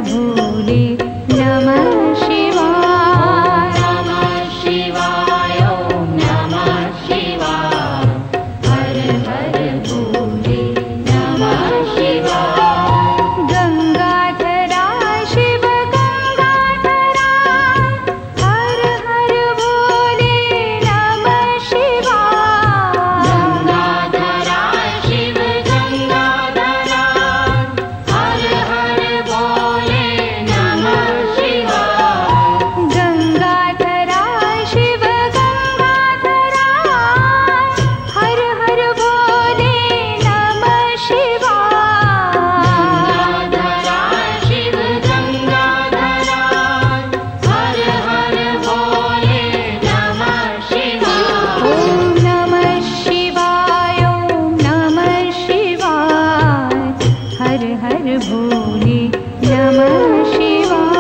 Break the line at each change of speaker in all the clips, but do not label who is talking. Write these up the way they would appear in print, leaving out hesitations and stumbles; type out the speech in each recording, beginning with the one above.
भोले नमः शिवाय।
नमः शिवाय ॐ नमः शिवाय। हर हर भोले नमः शिवाय।
गंगाधरा शिव गंगाधरा हर हर भोले नमः शिवाय।
गंगाधरा शिव गंगाधरा हर हर भोले नमः शिवाय।
गंगाधरा शिव गंगाधरा हर हर भोले नमः शिवाय।
गंगाधरा शिव गंगाधरा हर हर भोले नमः शिवाय।
ओम नमः शिवाय ओम नमः शिवाय हर हर भोले नमः शिवाय।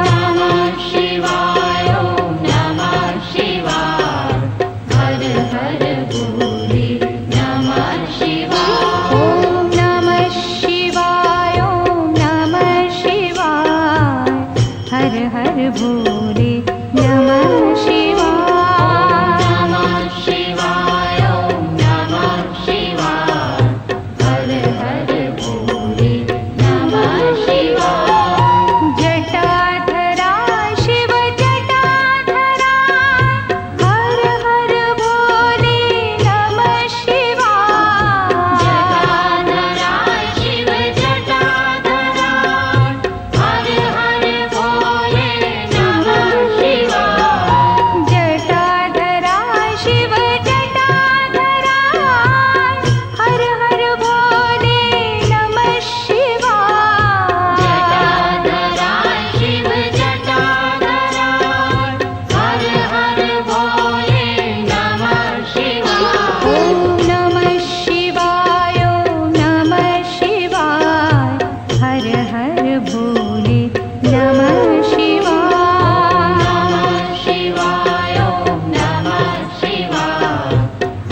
नमः शिवाय ॐ नमः शिवाय। हर हर भोले नमः शिवाय।
ओम नमः शिवाय ओम नमः शिवाय हर हर भोले नमः शिवाय।
नमः शिवाय ॐ नमः शिवाय। हर हर भोले नमः शिवाय।
जटाधरा शिव जटाधरा हर हर भोले नमः शिवाय।
जटाधरा शिव जटाधरा हर हर भोले नमः शिवाय।
जटाधरा शिव जटाधरा हर हर भोले नमः शिवाय।
जटाधरा शिव जटाधरा हर हर भोले नमः शिवाय।
ओम नमः शिवाय ओम नमः शिवाय हर हर भोले नमः शिवाय।
नमः शिवाय ॐ नमः शिवाय।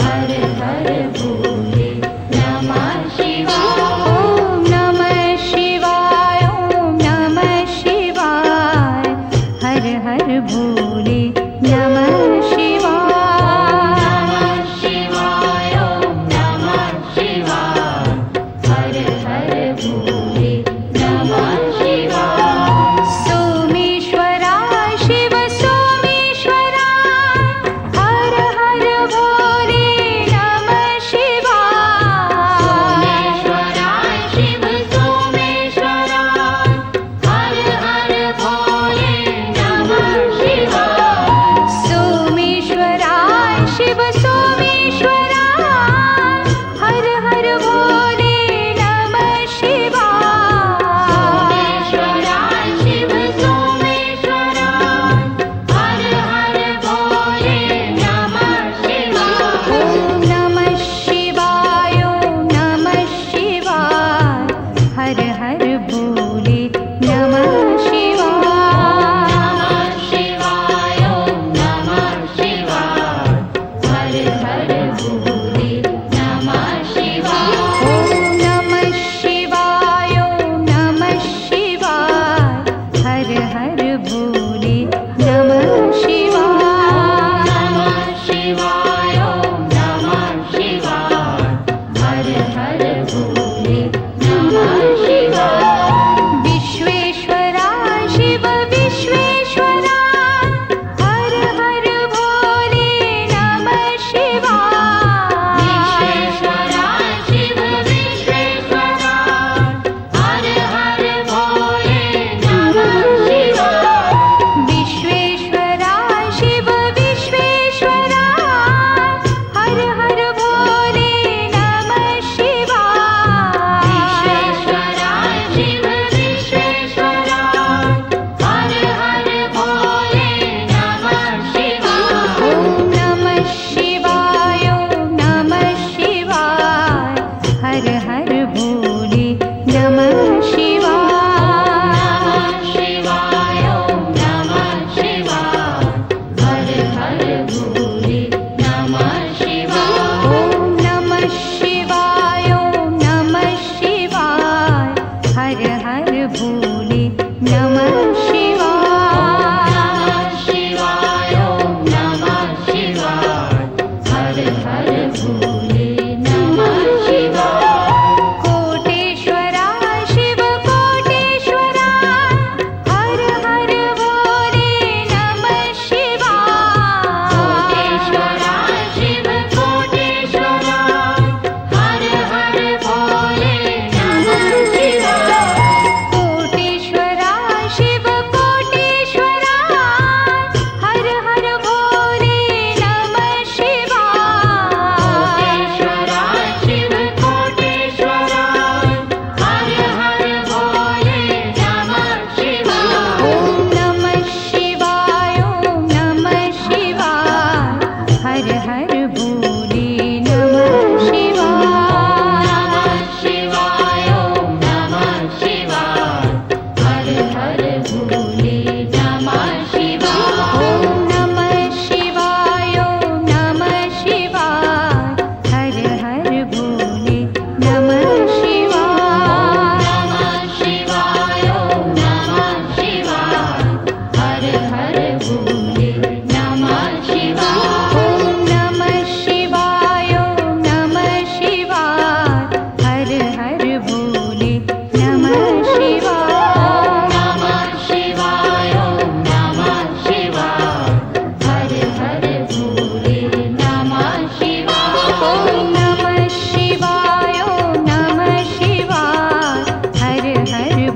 हर हर भोले नमः शिवाय।
ओम नमः शिवाय ओम नमः शिवाय हर हर भोले नमः शिवाय।
नमः शिवाय ॐ नमः शिवाय। हर हर भोले नमः शिवाय।
सोमेश्वरा शिव सोमेश्वरा हर हर भोले नमः शिवाय।
सोमेश्वरा शिव सोमेश्वरा हर हर भोले नमः शिवाय।
सोमेश्वरा शिव सोमेश्वरा हर हर भोले नमः शिवाय।
सोमेश्वरा शिव सोमेश्वरा हर हर भोले नमः शिवाय।
ओम नमः शिवाय ओम नमः शिवाय हर हर भोले नमः शिवाय।
नमः शिवाय ॐ नमः शिवाय। हर हर भोले नमः शिवाय।
ओम नमः शिवाय ओम नमः शिवाय हर हर भोले नमः शिवाय।
नमः शिवाय ॐ नमः शिवाय। हर हर भोले नमः शिवाय।
विश्वेश्वरा शिव विश्वेश्वरा हर हर भोले नमः शिवाय।
विश्वेश्वरा शिव विश्वेश्वरा हर हर भोले नमः शिवाय।
विश्वेश्वरा शिव विश्वेश्वरा हर हर भोले नमः शिवाय।
विश्वेश्वरा शिव विश्वेश्वरा हर हर भोले नमः शिवाय।
ओम नमः शिवाय ओम नमः शिवाय हर हर भोले नमः शिवाय।
नमः शिवाय ॐ नमः शिवाय। हर हर भोले नमः शिवाय।
ओम नमः शिवाय ओम नमः शिवाय हर हर भोले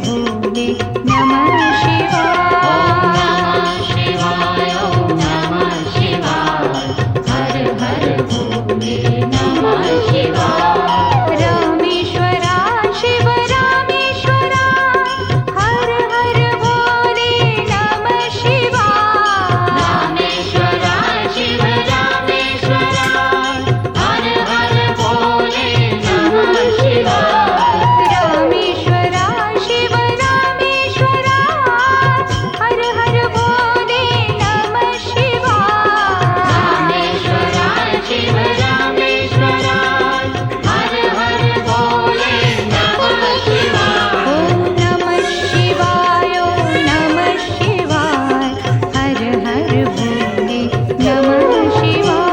भोले नमः शिवाय।
शिवाय ओम नमः शिवाय हर हर भोले नमः शिवाय।
रामेश्वरा शिव रामेश्वरा हर हर भोले नमः शिवाय।
रामेश्वरा शिव रामेश्वरा हर हर भोले नमः शिवाय।
रामेश्वरा शिव रामेश्वरा हर हर भोले नमः शिवाय।
रामेश्वरा शिव रामेश्वरा हर हर भोले नमः शिवाय।
ओम नमः शिवाय ओम नमः शिवाय हर हर भोले नमः शिवाय।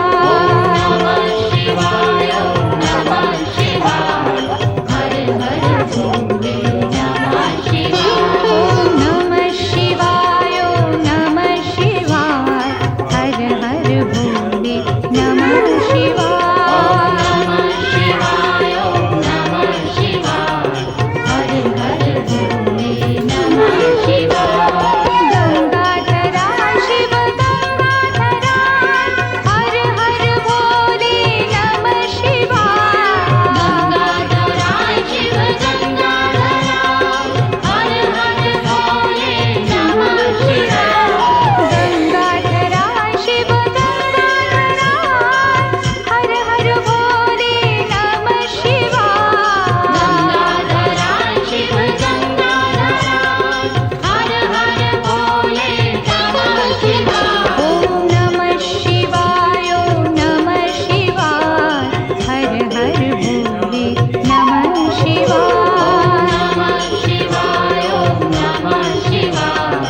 नमः शिवाय ओम नमः शिवाय हर हर भोले नमः शिवाय।
ओम नमः शिवाय ओम नमः शिवाय हर हर भोले नमः शिवाय।
नमः शिवाय ओम नमः शिवाय हर हर भोले नमः शिवाय।
गंगाधरा शिव गंगाधरा हर हर भोले नमः शिवाय।
गंगाधरा शिव गंगाधरा हर हर भोले नमः शिवाय।
गंगाधरा शिव गंगाधरा हर हर भोले नमः शिवाय।
गंगाधरा शिव गंगाधरा हर हर भोले नमः शिवाय।
ओम नमः शिवाय ओम नमः शिवाय हर हर भोले नमः शिवाय।
नमः शिवाय ओम नमः शिवाय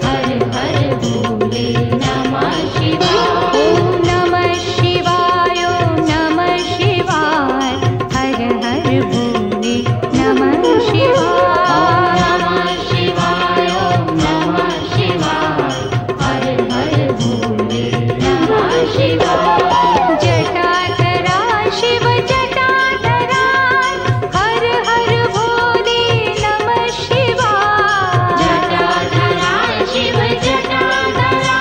हर हर भोले नमः शिवाय।
ओम नमः शिवाय ओम नमः शिवाय हर हर भोले नमः शिवाय।
नमः शिवाय ओम नमः शिवाय हर हर भोले नमः शिवाय।
जटाधरा शिव जटाधरा हर हर भोले नमः शिवाय।
जटाधरा शिव जटाधरा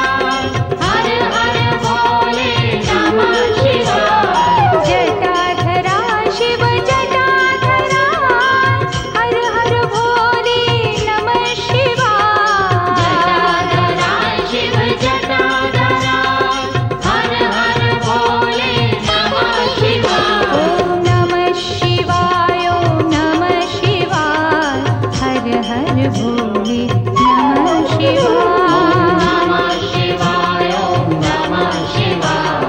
हर हर भोले नमः शिवाय।
जटाधरा शिव जटाधरा हर हर भोले नमः शिवाय।
जटाधरा शिव जटाधरा हर हर भोले नमः शिवाय।
ओम नमः शिवाय ओम नमः शिवाय हर हर भोले नमः शिवाय।
नमः शिवाय ओम नमः शिवाय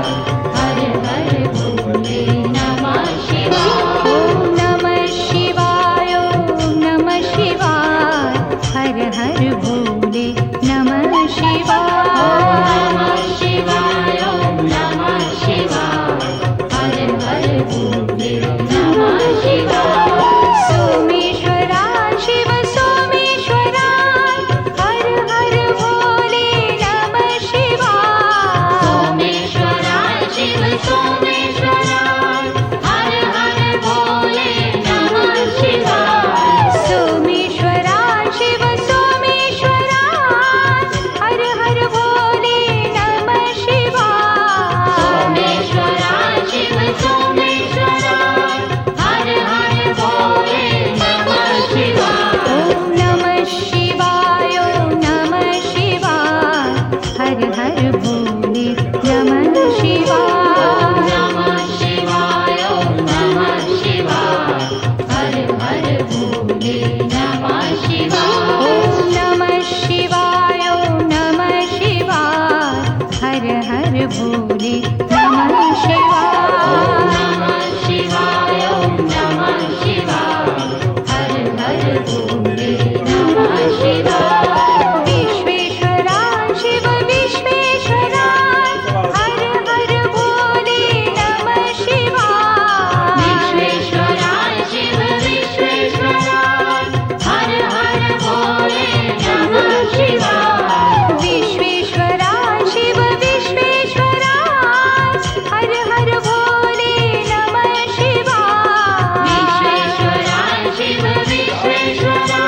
हर हर भोले नमः शिवाय।
ओम नमः शिवाय ओम नमः शिवाय हर हर भोले नमः शिवाय।
नमः शिवाय ओम नमः शिवाय हर हर भोले नमः शिवाय।
सोमेश्वरा शिव सोमेश्वरा हर हर भोले नमः शिवाय।
सोमेश्वरा शिव सोमेश्वरा हर हर भोले नमः शिवाय।
सोमेश्वरा शिव सोमेश्वरा हर हर भोले नमः शिवाय।
सोमेश्वरा शिव सोमेश्वरा हर हर भोले नमः शिवाय।
ओम नमः शिवाय ओम नमः शिवाय हर हर भोले नमः शिवाय।
नमः शिवाय ओम नमः शिवाय हर हर भोले नमः शिवाय।
ओम नमः शिवाय ओम नमः शिवाय हर हर भोले नमः शिवाय।
नमः शिवाय ओम नमः शिवाय हर हर भोले नमः शिवाय।
विश्वेश्वरा शिव विश्वेश्वरा हर हर भोले नमः शिवाय।
विश्वेश्वरा शिव विश्वेश्वरा हर हर भोले नमः शिवाय।
विश्वेश्वरा शिव विश्वेश्वरा हर हर भोले नमः शिवाय।
विश्वेश्वरा शिव विश्वेश्वरा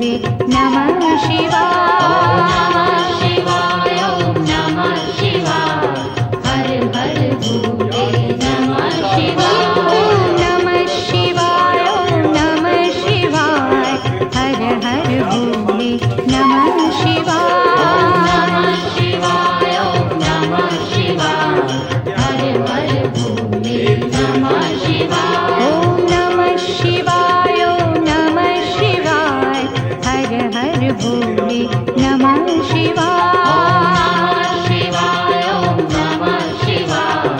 भोले नमः शिवाय।
शिवाय ओम नमः शिवाय हर हर भोले नमः शिवाय
ओम नमः शिवाय ओम नमः शिवाय हर हर भोले नमः शिवाय।
शिवाय ओम नमः शिवाय हर हर भोले नमः शिवाय
ओम नमः शिवाय ओम नमः शिवाय हर हर भोले नमः शिवाय।
शिवाय ओम नमः शिवाय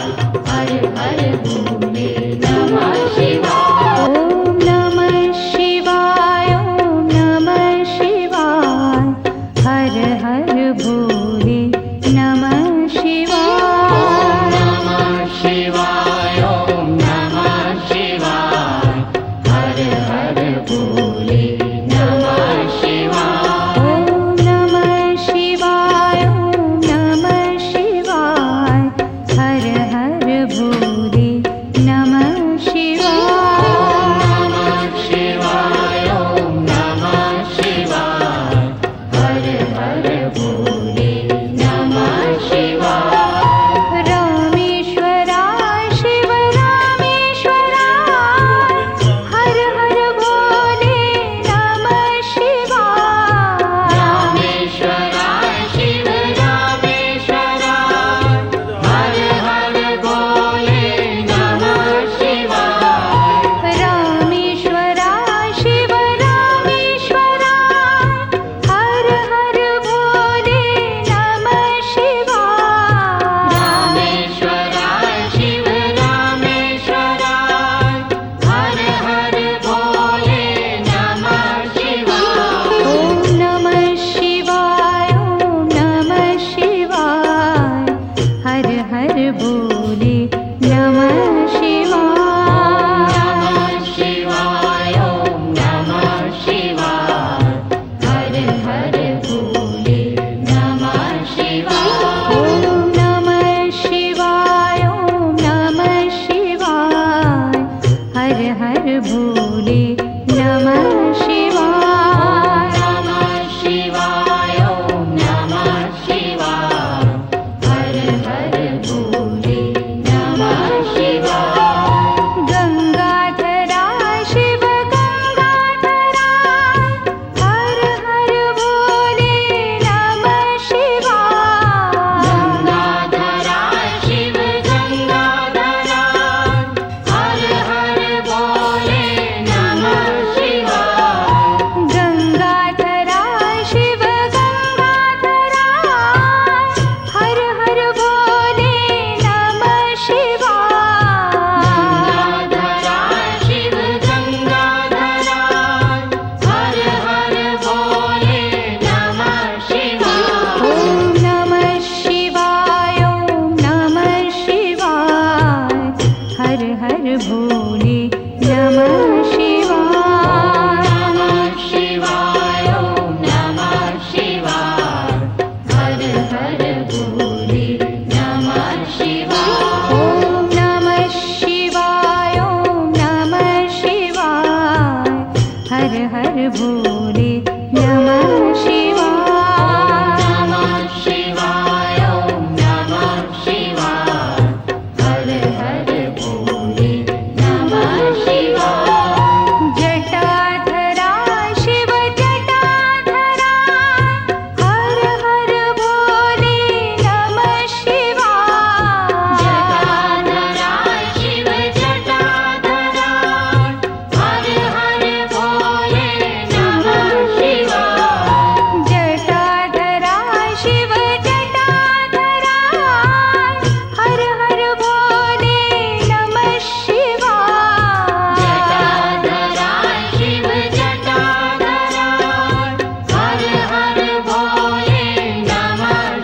हर हर भोले नमः शिवाय
ओम नमः शिवाय ओम नमः शिवाय हर हर भोले नमः शिवाय।
नमः शिवाय ओम नमः शिवाय हर हर भोले नमः शिवाय
ओम नमः शिवाय ओम नमः शिवाय हर हर भोले नमः शिवाय।
नमः शिवाय ओम नमः शिवाय हर हर भोले नमः शिवाय
रामेश्वराय शिव रामेश्वराय हर हर भोले नमः शिवाय।
रामेश्वराय शिव रामेश्वराय हर हर भोले नमः शिवाय
रामेश्वराय शिव रामेश्वराय हर हर भोले नमः शिवाय।
रामेश्वराय शिव रामेश्वराय हर हर भोले नमः शिवाय
ओम नमः शिवाय ओम नमः शिवाय हर हर भोले नमः शिवाय।
नमः शिवाय ओम नमः शिवाय हर हर भोले नमः शिवाय
ओम नमः शिवाय ओम नमः शिवाय हर हर भोले नमः शिवाय।
नमः शिवाय ओम नमः शिवाय हर हर भोले नमः शिवाय
गंगाधराय शिव गंगाधराय हर हर भोले नमः शिवाय।
गंगाधराय शिव गंगाधराय हर हर भोले नमः शिवाय
गंगाधराय शिव गंगाधराय हर हर भोले नमः शिवाय।
गंगाधराय शिव गंगाधराय हर हर भोले नमः शिवाय
ओम नमः शिवाय ओम नमः शिवाय हर हर भोले नमः शिवाय।
नमः शिवाय ओम नमः शिवाय हर हर भोले नमः शिवाय
ओम नमः शिवाय ओम नमः शिवाय हर हर भोले नमः